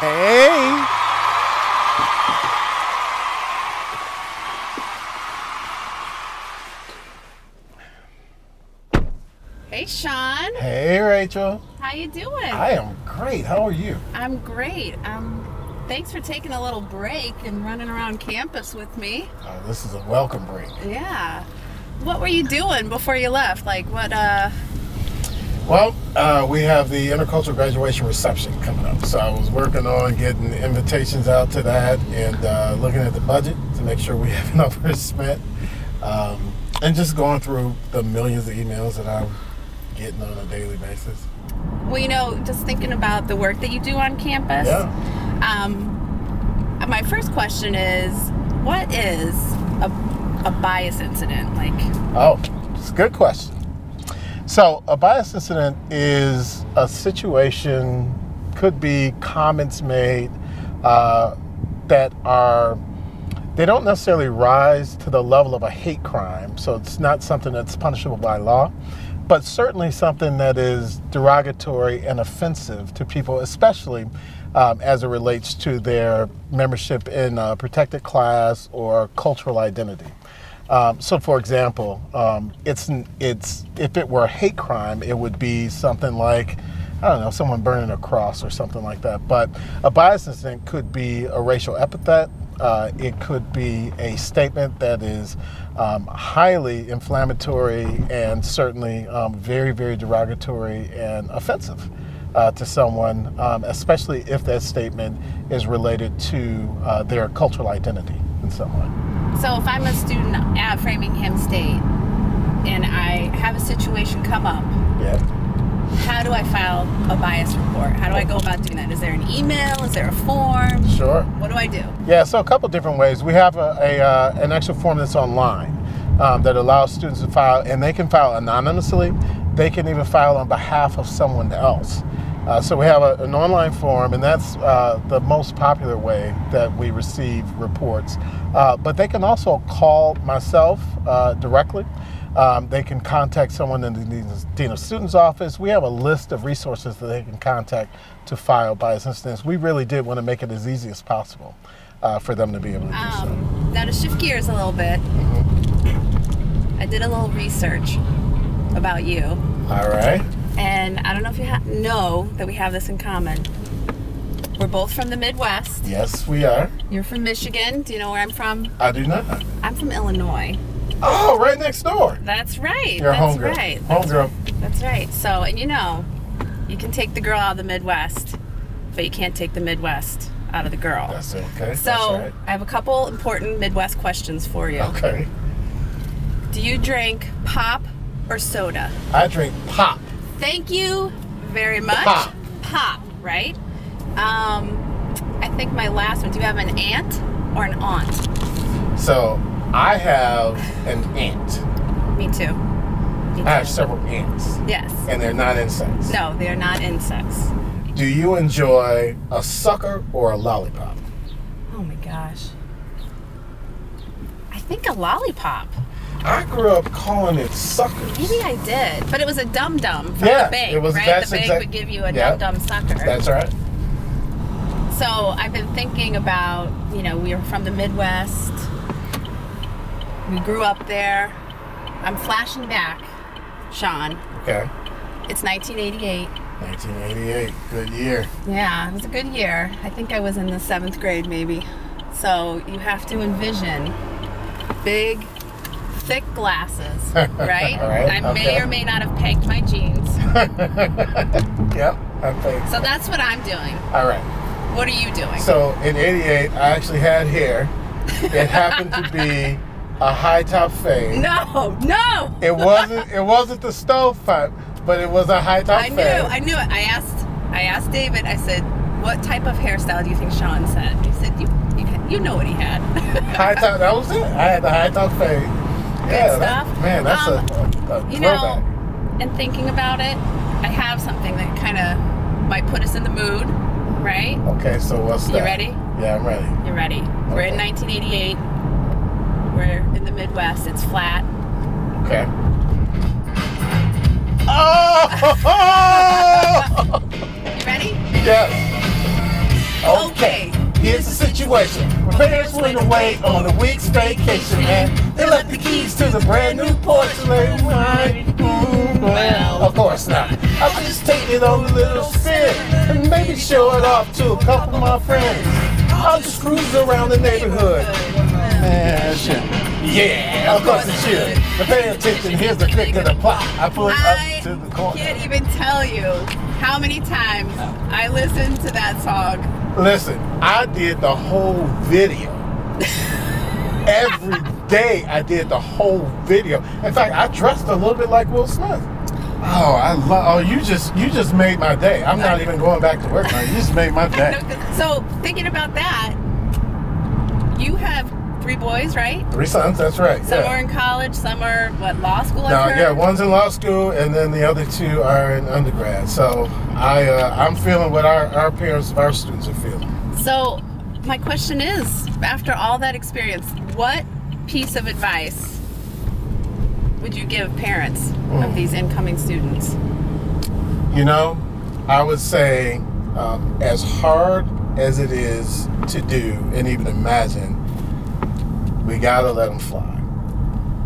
Hey. Hey, Sean. Hey, Rachel. How you doing? I am great. How are you? I'm great. Thanks for taking a little break and running around campus with me. Oh, this is a welcome break. Yeah. What were you doing before you left? Like what, Well, we have the intercultural graduation reception coming up. So I was working on getting invitations out to that and looking at the budget to make sure we have enough for spent. And just going through the millions of emails that I'm getting on a daily basis. Well, you know, just thinking about the work that you do on campus. Yeah. My first question is, what is a bias incident like? Oh, it's a good question. So a bias incident is a situation, could be comments made that they don't necessarily rise to the level of a hate crime. So it's not something that's punishable by law, but certainly something that is derogatory and offensive to people, especially as it relates to their membership in a protected class or cultural identity. So, for example, if it were a hate crime, it would be something like, I don't know, someone burning a cross or something like that. But a bias incident could be a racial epithet. It could be a statement that is highly inflammatory and certainly very, very derogatory and offensive to someone, especially if that statement is related to their cultural identity in some way. So if I'm a student at Framingham State and I have a situation come up, Yeah. how do I file a bias report? How do I go about doing that? Is there an email? Is there a form? Sure. What do I do? Yeah, so a couple different ways. We have an actual form that's online that allows students to file, and they can file anonymously. They can even file on behalf of someone else. So we have an online form, and that's the most popular way that we receive reports. But they can also call myself directly. They can contact someone in the Dean of Students office. We have a list of resources that they can contact to file bias incidents. We really did want to make it as easy as possible for them to be able to do so. Now to shift gears a little bit, I did a little research about you. All right. And I don't know if you know that we have this in common. We're both from the Midwest. Yes, we are. You're from Michigan. Do you know where I'm from? I do not. I'm from Illinois. Oh, right next door. That's right. You're That's homegirl. right. Homegirl. That's right. So, and you know, you can take the girl out of the Midwest, but you can't take the Midwest out of the girl. That's okay. So, That's right. I have a couple important Midwest questions for you. Okay. Do you drink pop or soda? I drink pop. Thank you very much. Pop. Pop, right? I think my last one, do you have an aunt or an aunt? So, I have an aunt. Me too. Me I have too. several aunts. Yes. And they're not insects. No, they are not insects. Do you enjoy a sucker or a lollipop? Oh my gosh. I think a lollipop. I grew up calling it suckers. Maybe I did, but it was a dum-dum from Yeah, the bank, it was- right? that's The bank exact- would give you a yeah. dum-dum sucker. That's right. So I've been thinking about, you know, we are from the Midwest. We grew up there. I'm flashing back, Sean. Okay. It's 1988. 1988. Good year. Yeah, it was a good year. I think I was in the 7th grade maybe. So you have to envision big, thick glasses, right? All right, I may okay. or may not have pegged my jeans. Yep. I think. So that's what I'm doing. All right. What are you doing? So in '88, I actually had hair. It happened to be a high top fade. No, no. It wasn't the stovepipe, but it was a high top fade. I knew it. I asked David. I said, "What type of hairstyle do you think Sean said?" He said, "You know what he had." High top. That was it. I had the high top fade. Good stuff. Man, that's a you throwback. know, and thinking about it, I have something that kind of might put us in the mood, right? Okay, so what's that? You ready? Yeah, I'm ready. You're ready. We're in 1988. We're in the Midwest. It's flat. Okay. Oh! You ready? Yes. Oh here's the situation. My parents went away on a week's vacation, and they left the keys to the brand new porcelain wine. Well, of course not. I'll just take it on a little spin and maybe show it off to a couple of my friends. I'll just cruise around the neighborhood. Man, shit. Yeah, of course it should. But pay attention, here's the trick of the plot. I pull it up to the corner. I can't even tell you how many times I listened to that song. Listen, I did the whole video. Every day I did the whole video. In fact, I dressed a little bit like Will Smith. You just made my day. I'm not even going back to work now. You just made my day. So thinking about that, you have 3 boys, right? 3 sons, that's right. Some are in college, some are law school. Yeah, one's in law school, and then the other 2 are in undergrad. So I'm feeling what our parents of our students are feeling. So my question is, after all that experience, what piece of advice would you give parents of these incoming students? You know, I would say, as hard as it is to do and even imagine, we gotta let them fly.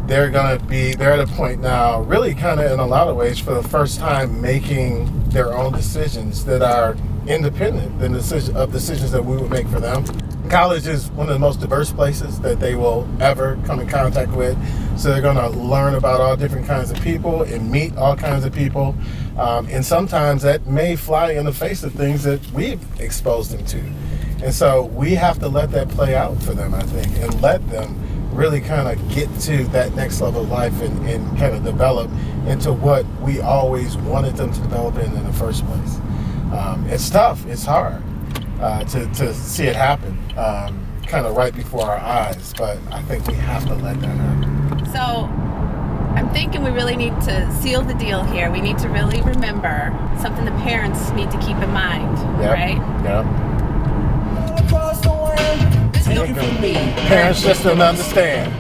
They're at a point now, really kind of in a lot of ways, for the first time making their own decisions that are independent than decisions that we would make for them. College is one of the most diverse places that they will ever come in contact with. So they're going to learn about all different kinds of people and meet all kinds of people. And sometimes that may fly in the face of things that we've exposed them to. And so we have to let that play out for them, I think, and let them really kind of get to that next level of life and kind of develop into what we always wanted them to develop in the first place. It's tough. It's hard to see it happen kind of right before our eyes, but I think we have to let that happen. So I'm thinking we really need to seal the deal here. We need to really remember something the parents need to keep in mind, right? Yeah. Parents just don't understand.